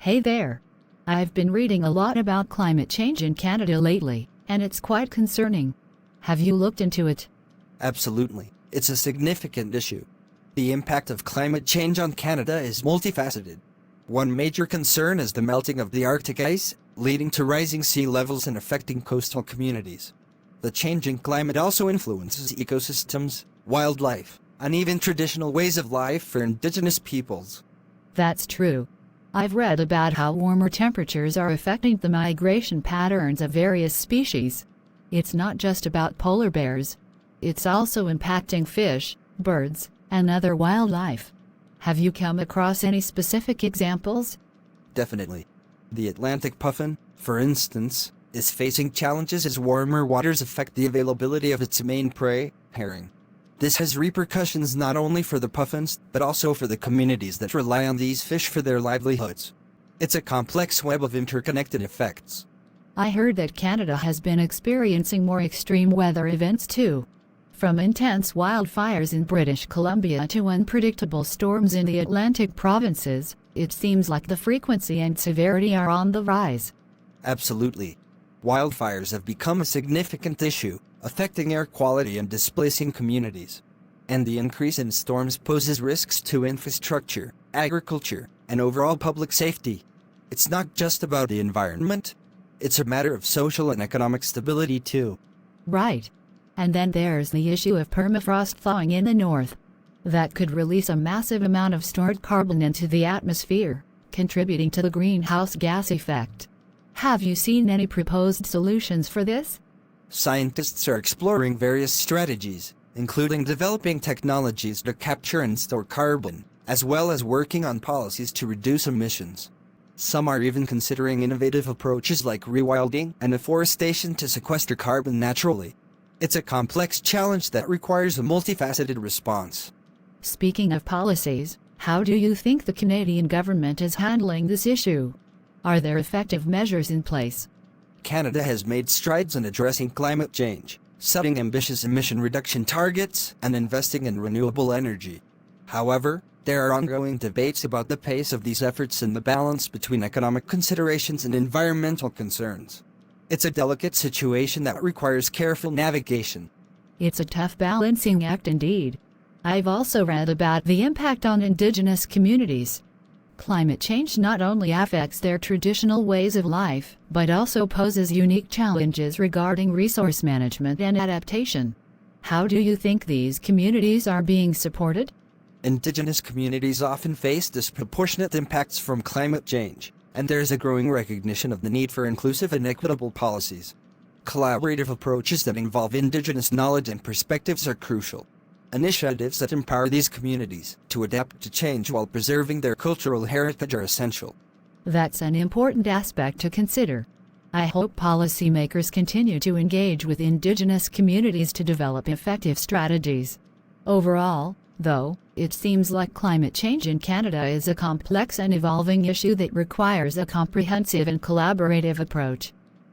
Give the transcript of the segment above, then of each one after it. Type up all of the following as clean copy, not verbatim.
Hey there. I've been reading a lot about climate change in Canada lately, and it's quite concerning. Have you looked into it? Absolutely. It's a significant issue. The impact of climate change on Canada is multifaceted. One major concern is the melting of the Arctic ice, leading to rising sea levels and affecting coastal communities. The changing climate also influences ecosystems, wildlife, and even traditional ways of life for Indigenous peoples. That's true. I've read about how warmer temperatures are affecting the migration patterns of various species. It's not just about polar bears. It's also impacting fish, birds, and other wildlife. Have you come across any specific examples? Definitely. The Atlantic puffin, for instance, is facing challenges as warmer waters affect the availability of its main prey, herring. This has repercussions not only for the puffins, but also for the communities that rely on these fish for their livelihoods. It's a complex web of interconnected effects. I heard that Canada has been experiencing more extreme weather events too. From intense wildfires in British Columbia to unpredictable storms in the Atlantic provinces, it seems like the frequency and severity are on the rise. Absolutely. Wildfires have become a significant issue, affecting air quality and displacing communities. And the increase in storms poses risks to infrastructure, agriculture, and overall public safety. It's not just about the environment. It's a matter of social and economic stability too. Right. And then there's the issue of permafrost thawing in the north. That could release a massive amount of stored carbon into the atmosphere, contributing to the greenhouse gas effect. Have you seen any proposed solutions for this? Scientists are exploring various strategies, including developing technologies to capture and store carbon, as well as working on policies to reduce emissions. Some are even considering innovative approaches like rewilding and afforestation to sequester carbon naturally. It's a complex challenge that requires a multifaceted response. Speaking of policies, how do you think the Canadian government is handling this issue? Are there effective measures in place? Canada has made strides in addressing climate change, setting ambitious emission reduction targets and investing in renewable energy. However, there are ongoing debates about the pace of these efforts and the balance between economic considerations and environmental concerns. It's a delicate situation that requires careful navigation. It's a tough balancing act indeed. I've also read about the impact on Indigenous communities. Climate change not only affects their traditional ways of life, but also poses unique challenges regarding resource management and adaptation. How do you think these communities are being supported? Indigenous communities often face disproportionate impacts from climate change, and there is a growing recognition of the need for inclusive and equitable policies. Collaborative approaches that involve Indigenous knowledge and perspectives are crucial. Initiatives that empower these communities to adapt to change while preserving their cultural heritage are essential. That's an important aspect to consider. I hope policymakers continue to engage with Indigenous communities to develop effective strategies. Overall, though, it seems like climate change in Canada is a complex and evolving issue that requires a comprehensive and collaborative approach.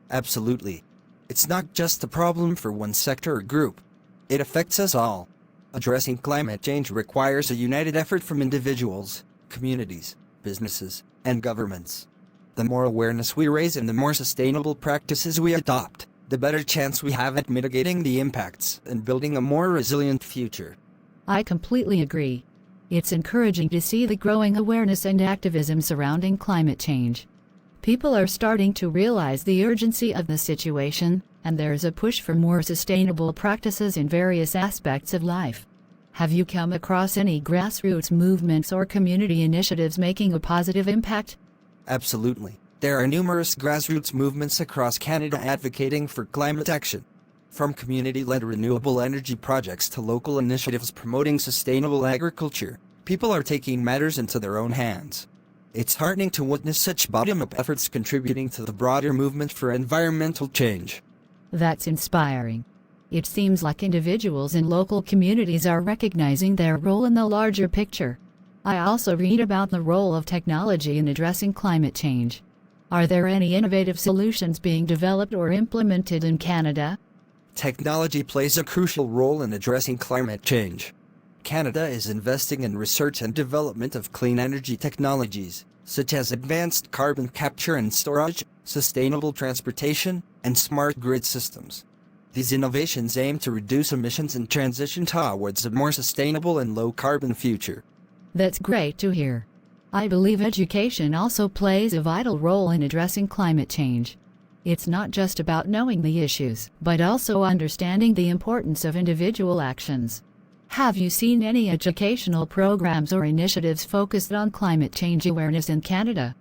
Absolutely. It's not just a problem for one sector or group. It affects us all. Addressing climate change requires a united effort from individuals, communities, businesses, and governments. The more awareness we raise and the more sustainable practices we adopt, the better chance we have at mitigating the impacts and building a more resilient future. I completely agree. It's encouraging to see the growing awareness and activism surrounding climate change. People are starting to realize the urgency of the situation, and there's a push for more sustainable practices in various aspects of life. Have you come across any grassroots movements or community initiatives making a positive impact? Absolutely. There are numerous grassroots movements across Canada advocating for climate action. From community-led renewable energy projects to local initiatives promoting sustainable agriculture, people are taking matters into their own hands. It's heartening to witness such bottom-up efforts contributing to the broader movement for environmental change. That's inspiring. It seems like individuals and local communities are recognizing their role in the larger picture. I also read about the role of technology in addressing climate change. Are there any innovative solutions being developed or implemented in Canada? Technology plays a crucial role in addressing climate change. Canada is investing in research and development of clean energy technologies, such as advanced carbon capture and storage, sustainable transportation, and smart grid systems. These innovations aim to reduce emissions and transition towards a more sustainable and low-carbon future. That's great to hear. I believe education also plays a vital role in addressing climate change. It's not just about knowing the issues, but also understanding the importance of individual actions. Have you seen any educational programs or initiatives focused on climate change awareness in Canada?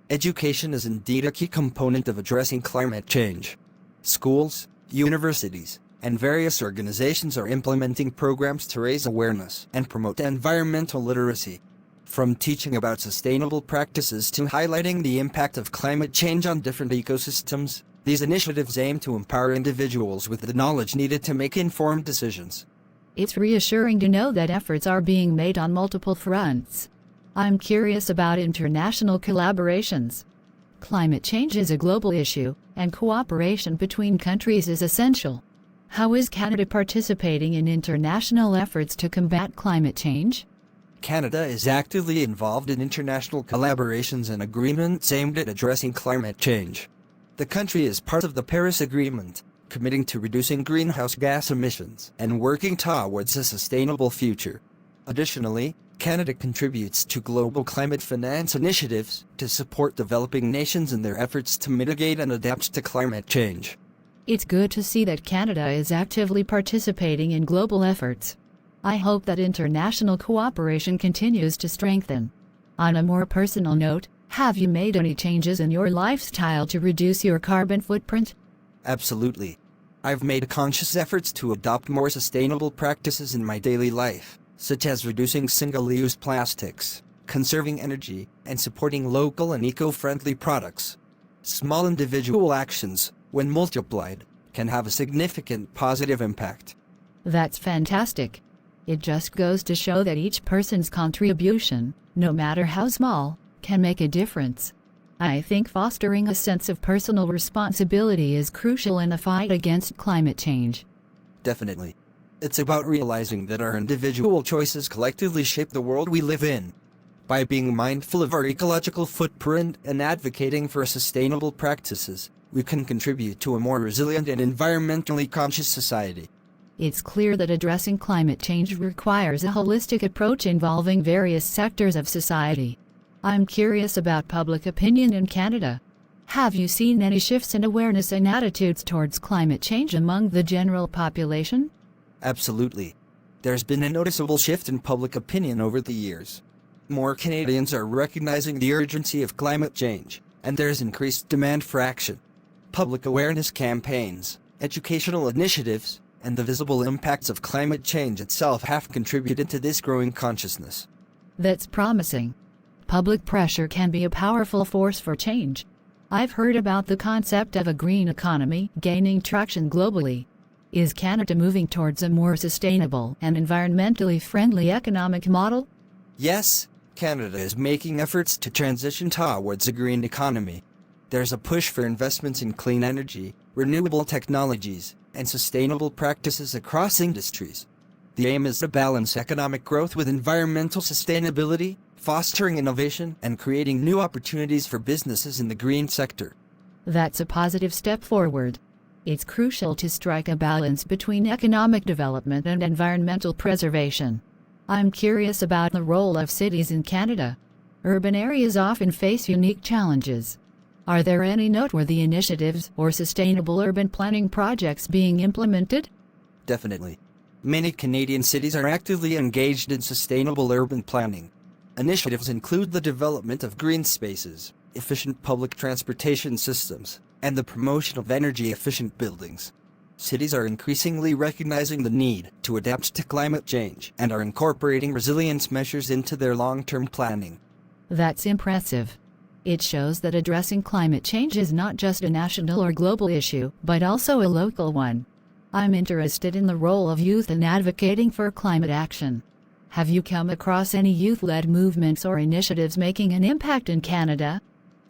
Education is indeed a key component of addressing climate change. Schools, universities, and various organizations are implementing programs to raise awareness and promote environmental literacy. From teaching about sustainable practices to highlighting the impact of climate change on different ecosystems, these initiatives aim to empower individuals with the knowledge needed to make informed decisions. It's reassuring to know that efforts are being made on multiple fronts. I'm curious about international collaborations. Climate change is a global issue, and cooperation between countries is essential. How is Canada participating in international efforts to combat climate change? Canada is actively involved in international collaborations and agreements aimed at addressing climate change. The country is part of the Paris Agreement, committing to reducing greenhouse gas emissions and working towards a sustainable future. Additionally, Canada contributes to global climate finance initiatives to support developing nations in their efforts to mitigate and adapt to climate change. It's good to see that Canada is actively participating in global efforts. I hope that international cooperation continues to strengthen. On a more personal note, have you made any changes in your lifestyle to reduce your carbon footprint? Absolutely. I've made conscious efforts to adopt more sustainable practices in my daily life, such as reducing single-use plastics, conserving energy, and supporting local and eco-friendly products. Small individual actions, when multiplied, can have a significant positive impact. That's fantastic. It just goes to show that each person's contribution, no matter how small, can make a difference. I think fostering a sense of personal responsibility is crucial in the fight against climate change. Definitely. It's about realizing that our individual choices collectively shape the world we live in. By being mindful of our ecological footprint and advocating for sustainable practices, we can contribute to a more resilient and environmentally conscious society. It's clear that addressing climate change requires a holistic approach involving various sectors of society. I'm curious about public opinion in Canada. Have you seen any shifts in awareness and attitudes towards climate change among the general population? Absolutely. There's been a noticeable shift in public opinion over the years. More Canadians are recognizing the urgency of climate change, and there's increased demand for action. Public awareness campaigns, educational initiatives, and the visible impacts of climate change itself have contributed to this growing consciousness. That's promising. Public pressure can be a powerful force for change. I've heard about the concept of a green economy gaining traction globally. Is Canada moving towards a more sustainable and environmentally friendly economic model? Yes, Canada is making efforts to transition towards a green economy. There's a push for investments in clean energy, renewable technologies, and sustainable practices across industries. The aim is to balance economic growth with environmental sustainability, fostering innovation and creating new opportunities for businesses in the green sector. That's a positive step forward. It's crucial to strike a balance between economic development and environmental preservation. I'm curious about the role of cities in Canada. Urban areas often face unique challenges. Are there any noteworthy initiatives or sustainable urban planning projects being implemented? Definitely. Many Canadian cities are actively engaged in sustainable urban planning. Initiatives include the development of green spaces, efficient public transportation systems, and the promotion of energy-efficient buildings. Cities are increasingly recognizing the need to adapt to climate change and are incorporating resilience measures into their long-term planning. That's impressive. It shows that addressing climate change is not just a national or global issue, but also a local one. I'm interested in the role of youth in advocating for climate action. Have you come across any youth-led movements or initiatives making an impact in Canada?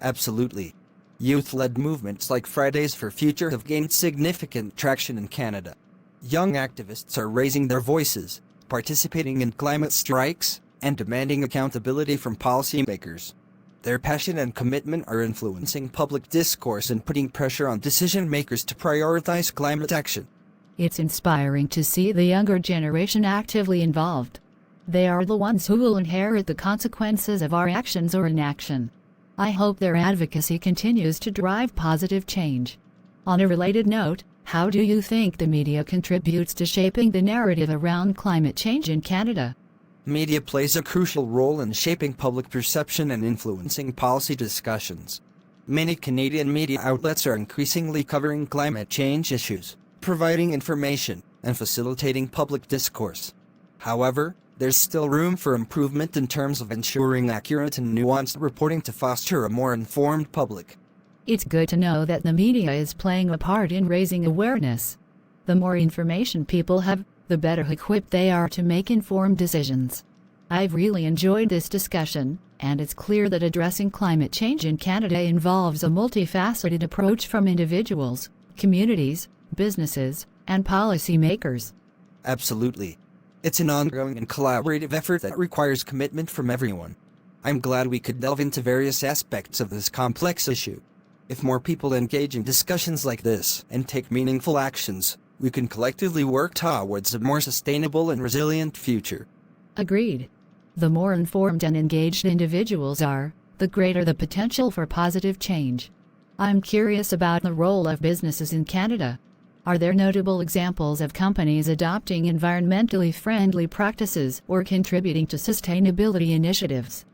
Absolutely. Youth-led movements like Fridays for Future have gained significant traction in Canada. Young activists are raising their voices, participating in climate strikes, and demanding accountability from policymakers. Their passion and commitment are influencing public discourse and putting pressure on decision makers to prioritize climate action. It's inspiring to see the younger generation actively involved. They are the ones who will inherit the consequences of our actions or inaction. I hope their advocacy continues to drive positive change. On a related note, how do you think the media contributes to shaping the narrative around climate change in Canada? Media plays a crucial role in shaping public perception and influencing policy discussions. Many Canadian media outlets are increasingly covering climate change issues, providing information, and facilitating public discourse. However, there's still room for improvement in terms of ensuring accurate and nuanced reporting to foster a more informed public. It's good to know that the media is playing a part in raising awareness. The more information people have, the better equipped they are to make informed decisions. I've really enjoyed this discussion, and it's clear that addressing climate change in Canada involves a multifaceted approach from individuals, communities, businesses, and policymakers. Absolutely. It's an ongoing and collaborative effort that requires commitment from everyone. I'm glad we could delve into various aspects of this complex issue. If more people engage in discussions like this and take meaningful actions, we can collectively work towards a more sustainable and resilient future. Agreed. The more informed and engaged individuals are, the greater the potential for positive change. I'm curious about the role of businesses in Canada. Are there notable examples of companies adopting environmentally friendly practices or contributing to sustainability initiatives?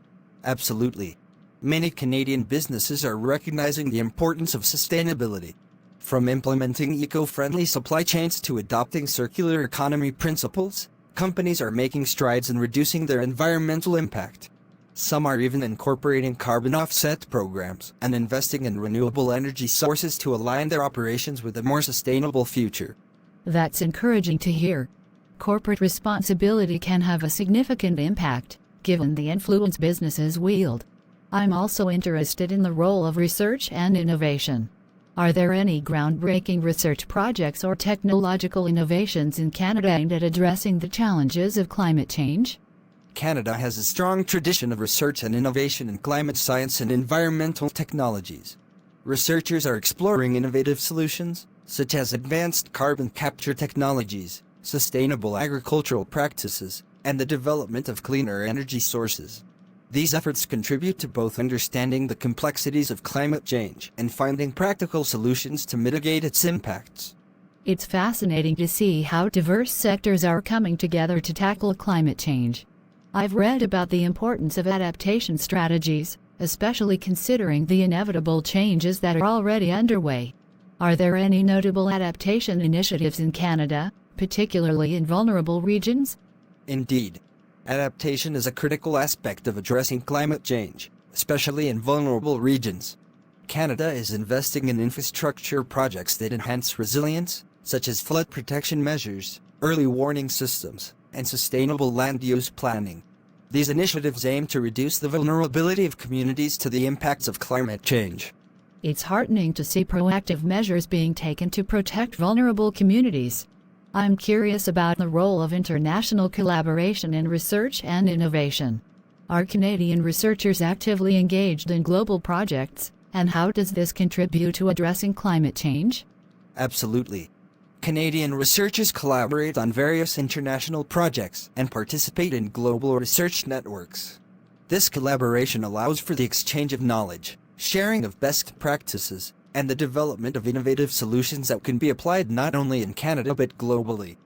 Absolutely. Many Canadian businesses are recognizing the importance of sustainability. From implementing eco-friendly supply chains to adopting circular economy principles, companies are making strides in reducing their environmental impact. Some are even incorporating carbon offset programs and investing in renewable energy sources to align their operations with a more sustainable future. That's encouraging to hear. Corporate responsibility can have a significant impact, given the influence businesses wield. I'm also interested in the role of research and innovation. Are there any groundbreaking research projects or technological innovations in Canada aimed at addressing the challenges of climate change? Canada has a strong tradition of research and innovation in climate science and environmental technologies. Researchers are exploring innovative solutions, such as advanced carbon capture technologies, sustainable agricultural practices, and the development of cleaner energy sources. These efforts contribute to both understanding the complexities of climate change and finding practical solutions to mitigate its impacts. It's fascinating to see how diverse sectors are coming together to tackle climate change. I've read about the importance of adaptation strategies, especially considering the inevitable changes that are already underway. Are there any notable adaptation initiatives in Canada, particularly in vulnerable regions? Indeed. Adaptation is a critical aspect of addressing climate change, especially in vulnerable regions. Canada is investing in infrastructure projects that enhance resilience, such as flood protection measures, early warning systems, and sustainable land use planning. These initiatives aim to reduce the vulnerability of communities to the impacts of climate change. It's heartening to see proactive measures being taken to protect vulnerable communities. I'm curious about the role of international collaboration in research and innovation. Are Canadian researchers actively engaged in global projects, and how does this contribute to addressing climate change? Absolutely. Canadian researchers collaborate on various international projects and participate in global research networks. This collaboration allows for the exchange of knowledge, sharing of best practices, and the development of innovative solutions that can be applied not only in Canada but globally.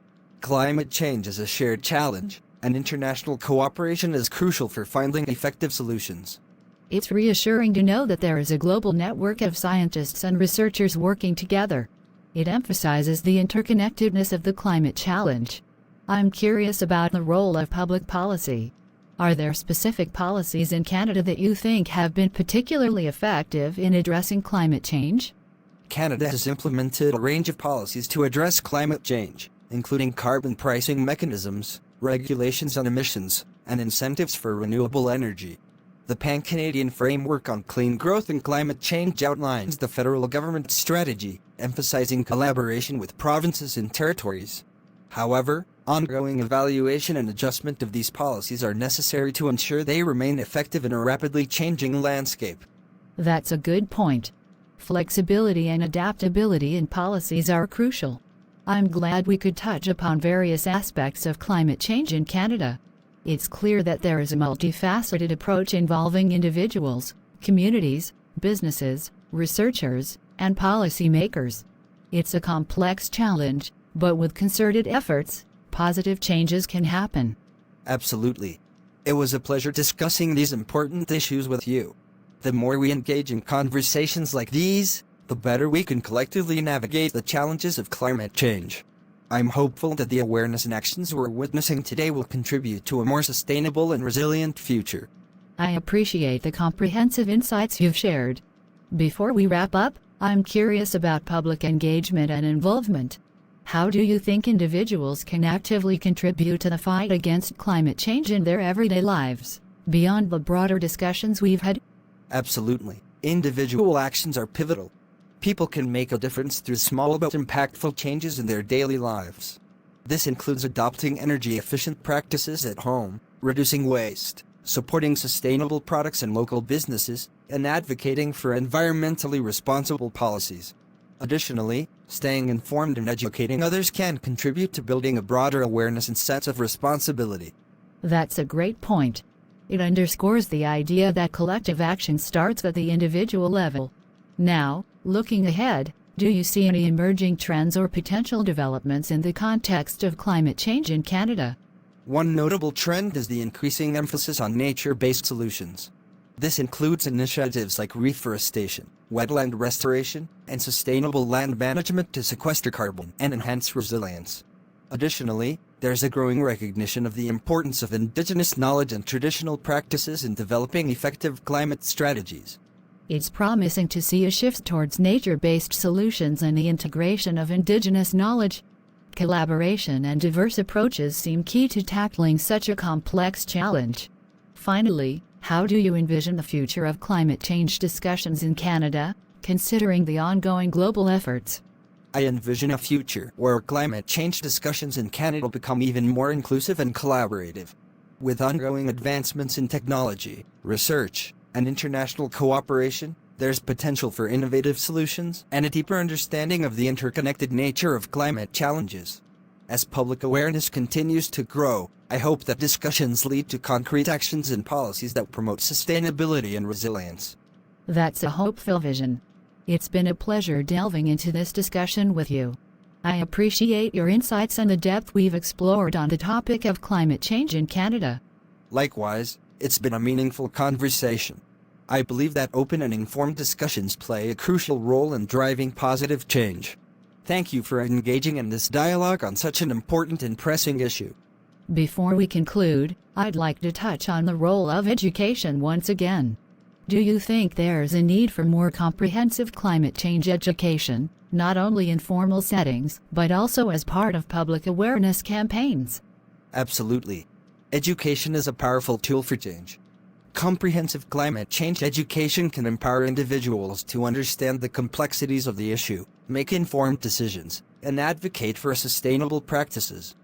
Climate change is a shared challenge, and international cooperation is crucial for finding effective solutions. It's reassuring to know that there is a global network of scientists and researchers working together. It emphasizes the interconnectedness of the climate challenge. I'm curious about the role of public policy. Are there specific policies in Canada that you think have been particularly effective in addressing climate change? Canada has implemented a range of policies to address climate change, including carbon pricing mechanisms, regulations on emissions, and incentives for renewable energy. The Pan-Canadian Framework on Clean Growth and Climate Change outlines the federal government's strategy, emphasizing collaboration with provinces and territories. However, ongoing evaluation and adjustment of these policies are necessary to ensure they remain effective in a rapidly changing landscape. That's a good point. Flexibility and adaptability in policies are crucial. I'm glad we could touch upon various aspects of climate change in Canada. It's clear that there is a multifaceted approach involving individuals, communities, businesses, researchers, and policymakers. It's a complex challenge, but with concerted efforts, positive changes can happen. Absolutely. It was a pleasure discussing these important issues with you. The more we engage in conversations like these, the better we can collectively navigate the challenges of climate change. I'm hopeful that the awareness and actions we're witnessing today will contribute to a more sustainable and resilient future. I appreciate the comprehensive insights you've shared. Before we wrap up, I'm curious about public engagement and involvement. How do you think individuals can actively contribute to the fight against climate change in their everyday lives, beyond the broader discussions we've had? Absolutely. Individual actions are pivotal. People can make a difference through small but impactful changes in their daily lives. This includes adopting energy-efficient practices at home, reducing waste, supporting sustainable products and local businesses, and advocating for environmentally responsible policies. Additionally, staying informed and educating others can contribute to building a broader awareness and sense of responsibility. That's a great point. It underscores the idea that collective action starts at the individual level. Now, looking ahead, do you see any emerging trends or potential developments in the context of climate change in Canada? One notable trend is the increasing emphasis on nature-based solutions. This includes initiatives like reforestation, wetland restoration, and sustainable land management to sequester carbon and enhance resilience. Additionally, there's a growing recognition of the importance of Indigenous knowledge and traditional practices in developing effective climate strategies. It's promising to see a shift towards nature-based solutions and the integration of Indigenous knowledge. Collaboration and diverse approaches seem key to tackling such a complex challenge. Finally, how do you envision the future of climate change discussions in Canada, considering the ongoing global efforts? I envision a future where climate change discussions in Canada become even more inclusive and collaborative. With ongoing advancements in technology, research, and international cooperation, there's potential for innovative solutions and a deeper understanding of the interconnected nature of climate challenges. As public awareness continues to grow, I hope that discussions lead to concrete actions and policies that promote sustainability and resilience. That's a hopeful vision. It's been a pleasure delving into this discussion with you. I appreciate your insights and the depth we've explored on the topic of climate change in Canada. Likewise, it's been a meaningful conversation. I believe that open and informed discussions play a crucial role in driving positive change. Thank you for engaging in this dialogue on such an important and pressing issue. Before we conclude, I'd like to touch on the role of education once again. Do you think there's a need for more comprehensive climate change education, not only in formal settings, but also as part of public awareness campaigns? Absolutely. Education is a powerful tool for change. Comprehensive climate change education can empower individuals to understand the complexities of the issue, make informed decisions, and advocate for sustainable practices.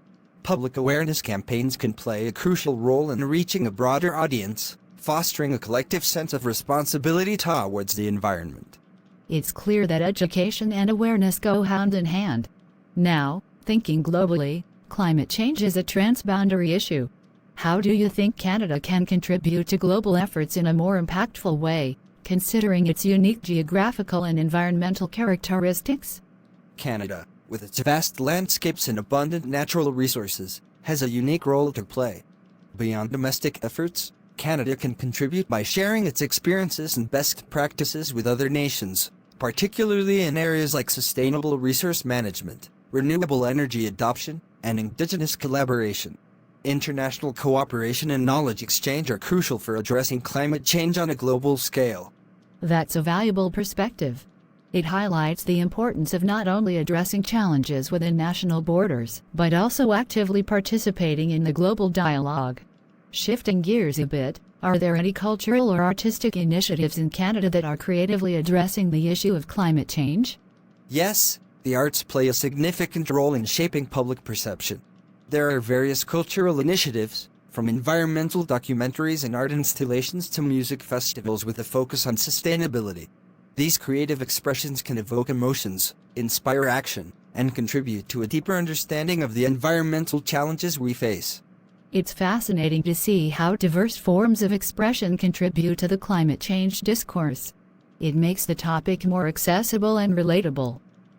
Public awareness campaigns can play a crucial role in reaching a broader audience, fostering a collective sense of responsibility towards the environment. It's clear that education and awareness go hand in hand. Now, thinking globally, climate change is a transboundary issue. How do you think Canada can contribute to global efforts in a more impactful way, considering its unique geographical and environmental characteristics? Canada, with its vast landscapes and abundant natural resources, has a unique role to play. Beyond domestic efforts, Canada can contribute by sharing its experiences and best practices with other nations, particularly in areas like sustainable resource management, renewable energy adoption, and Indigenous collaboration. International cooperation and knowledge exchange are crucial for addressing climate change on a global scale. That's a valuable perspective. It highlights the importance of not only addressing challenges within national borders, but also actively participating in the global dialogue. Shifting gears a bit, are there any cultural or artistic initiatives in Canada that are creatively addressing the issue of climate change? Yes, The arts play a significant role in shaping public perception. There are various cultural initiatives, from environmental documentaries and art installations to music festivals with a focus on sustainability. These creative expressions can evoke emotions, inspire action, and contribute to a deeper understanding of the environmental challenges we face. It's fascinating to see how diverse forms of expression contribute to the climate change discourse. It makes the topic more accessible and relatable.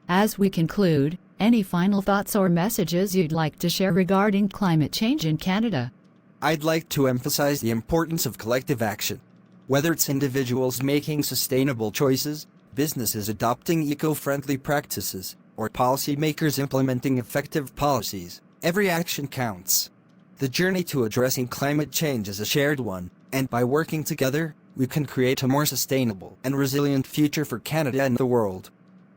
As we conclude, any final thoughts or messages you'd like to share regarding climate change in Canada? I'd like to emphasize the importance of collective action. Whether it's individuals making sustainable choices, businesses adopting eco-friendly practices, or policymakers implementing effective policies, every action counts. The journey to addressing climate change is a shared one, and by working together, we can create a more sustainable and resilient future for Canada and the world.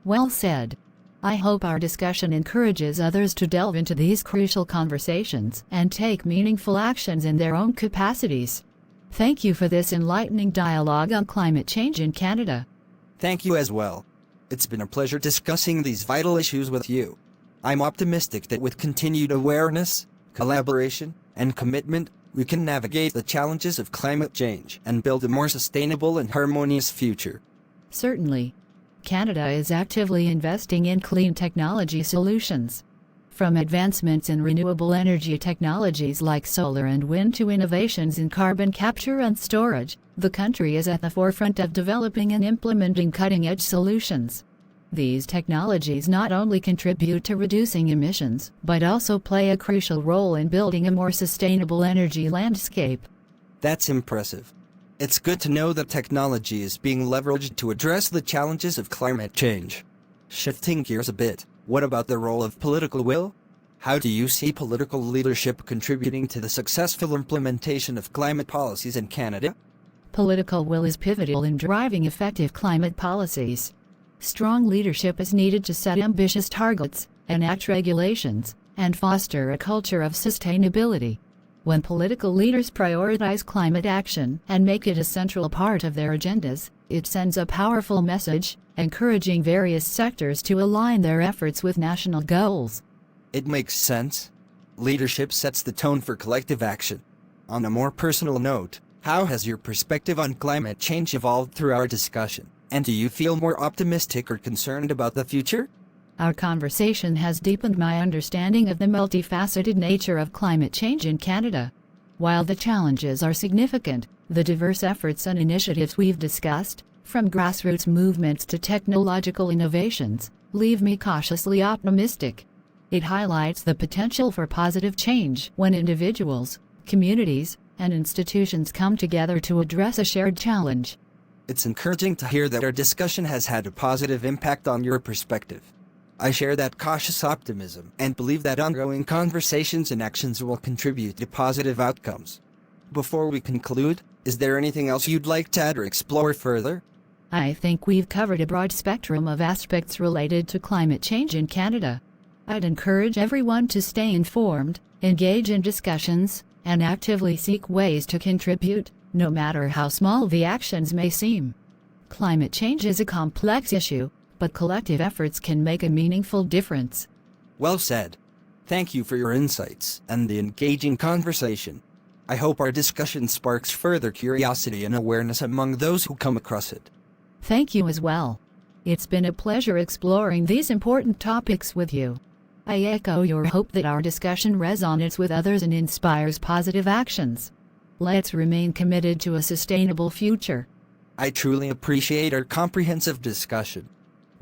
Well said. I hope our discussion encourages others to delve into these crucial conversations and take meaningful actions in their own capacities. Thank you for this enlightening dialogue on climate change in Canada. Thank you as well. It's been a pleasure discussing these vital issues with you. I'm optimistic that with continued awareness, collaboration, and commitment, we can navigate the challenges of climate change and build a more sustainable and harmonious future. Certainly. Canada is actively investing in clean technology solutions. From advancements in renewable energy technologies like solar and wind to innovations in carbon capture and storage, the country is at the forefront of developing and implementing cutting-edge solutions. These technologies not only contribute to reducing emissions, but also play a crucial role in building a more sustainable energy landscape. That's impressive. It's good to know that technology is being leveraged to address the challenges of climate change. Shifting gears a bit, what about the role of political will? How do you see political leadership contributing to the successful implementation of climate policies in Canada? Political will is pivotal in driving effective climate policies. Strong leadership is needed to set ambitious targets, enact regulations, and foster a culture of sustainability. When political leaders prioritize climate action and make it a central part of their agendas, it sends a powerful message, encouraging various sectors to align their efforts with national goals. It makes sense. Leadership sets the tone for collective action. On a more personal note, how has your perspective on climate change evolved through our discussion? And do you feel more optimistic or concerned about the future? Our conversation has deepened my understanding of the multifaceted nature of climate change in Canada. While the challenges are significant, the diverse efforts and initiatives we've discussed, from grassroots movements to technological innovations, leave me cautiously optimistic. It highlights the potential for positive change when individuals, communities, and institutions come together to address a shared challenge. It's encouraging to hear that our discussion has had a positive impact on your perspective. I share that cautious optimism and believe that ongoing conversations and actions will contribute to positive outcomes. Before we conclude, is there anything else you'd like to add or explore further? I think we've covered a broad spectrum of aspects related to climate change in Canada. I'd encourage everyone to stay informed, engage in discussions, and actively seek ways to contribute, no matter how small the actions may seem. Climate change is a complex issue, but collective efforts can make a meaningful difference. Well said. Thank you for your insights and the engaging conversation. I hope our discussion sparks further curiosity and awareness among those who come across it. Thank you as well. It's been a pleasure exploring these important topics with you. I echo your hope that our discussion resonates with others and inspires positive actions. Let's remain committed to a sustainable future. I truly appreciate our comprehensive discussion.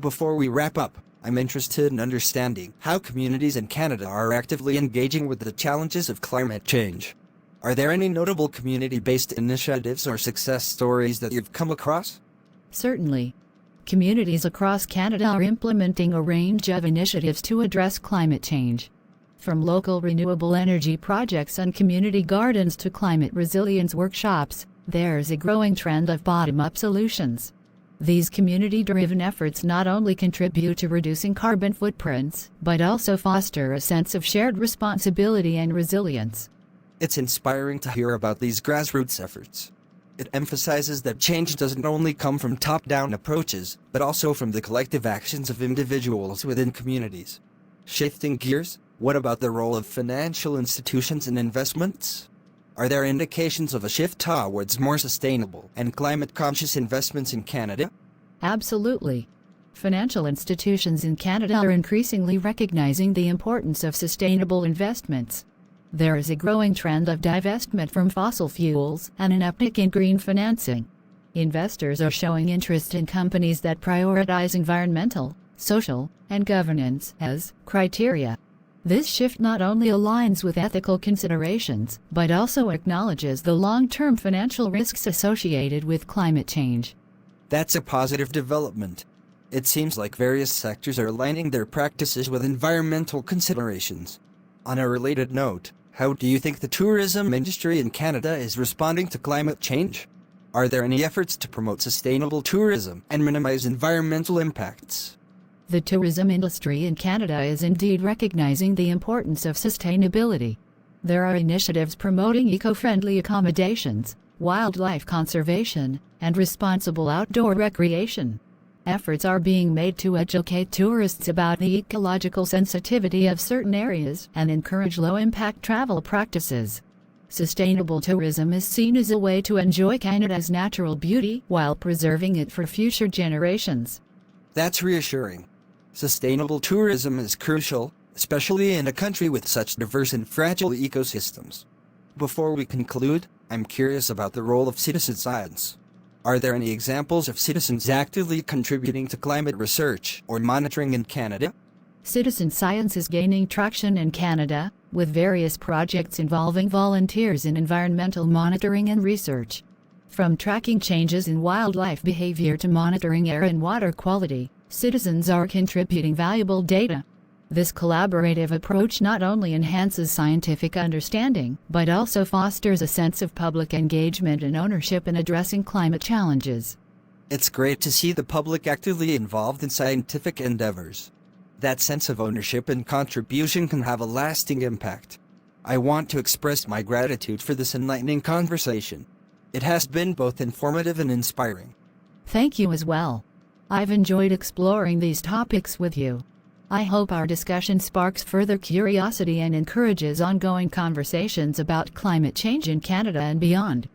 Before we wrap up, I'm interested in understanding how communities in Canada are actively engaging with the challenges of climate change. Are there any notable community-based initiatives or success stories that you've come across? Certainly. Communities across Canada are implementing a range of initiatives to address climate change. From local renewable energy projects and community gardens to climate resilience workshops, there's a growing trend of bottom-up solutions. These community-driven efforts not only contribute to reducing carbon footprints, but also foster a sense of shared responsibility and resilience. It's inspiring to hear about these grassroots efforts. It emphasizes that change doesn't only come from top-down approaches, but also from the collective actions of individuals within communities. Shifting gears, what about the role of financial institutions and investments? Are there indications of a shift towards more sustainable and climate-conscious investments in Canada? Absolutely. Financial institutions in Canada are increasingly recognizing the importance of sustainable investments. There is a growing trend of divestment from fossil fuels and an uptick in green financing. Investors are showing interest in companies that prioritize environmental, social, and governance as criteria. This shift not only aligns with ethical considerations, but also acknowledges the long-term financial risks associated with climate change. That's a positive development. It seems like various sectors are aligning their practices with environmental considerations. On a related note, how do you think the tourism industry in Canada is responding to climate change? Are there any efforts to promote sustainable tourism and minimize environmental impacts? The tourism industry in Canada is indeed recognizing the importance of sustainability. There are initiatives promoting eco-friendly accommodations, wildlife conservation, and responsible outdoor recreation. Efforts are being made to educate tourists about the ecological sensitivity of certain areas and encourage low-impact travel practices. Sustainable tourism is seen as a way to enjoy Canada's natural beauty while preserving it for future generations. That's reassuring. Sustainable tourism is crucial, especially in a country with such diverse and fragile ecosystems. Before we conclude, I'm curious about the role of citizen science. Are there any examples of citizens actively contributing to climate research or monitoring in Canada? Citizen science is gaining traction in Canada, with various projects involving volunteers in environmental monitoring and research. From tracking changes in wildlife behavior to monitoring air and water quality, citizens are contributing valuable data. This collaborative approach not only enhances scientific understanding, but also fosters a sense of public engagement and ownership in addressing climate challenges. It's great to see the public actively involved in scientific endeavors. That sense of ownership and contribution can have a lasting impact. I want to express my gratitude for this enlightening conversation. It has been both informative and inspiring. Thank you as well. I've enjoyed exploring these topics with you. I hope our discussion sparks further curiosity and encourages ongoing conversations about climate change in Canada and beyond.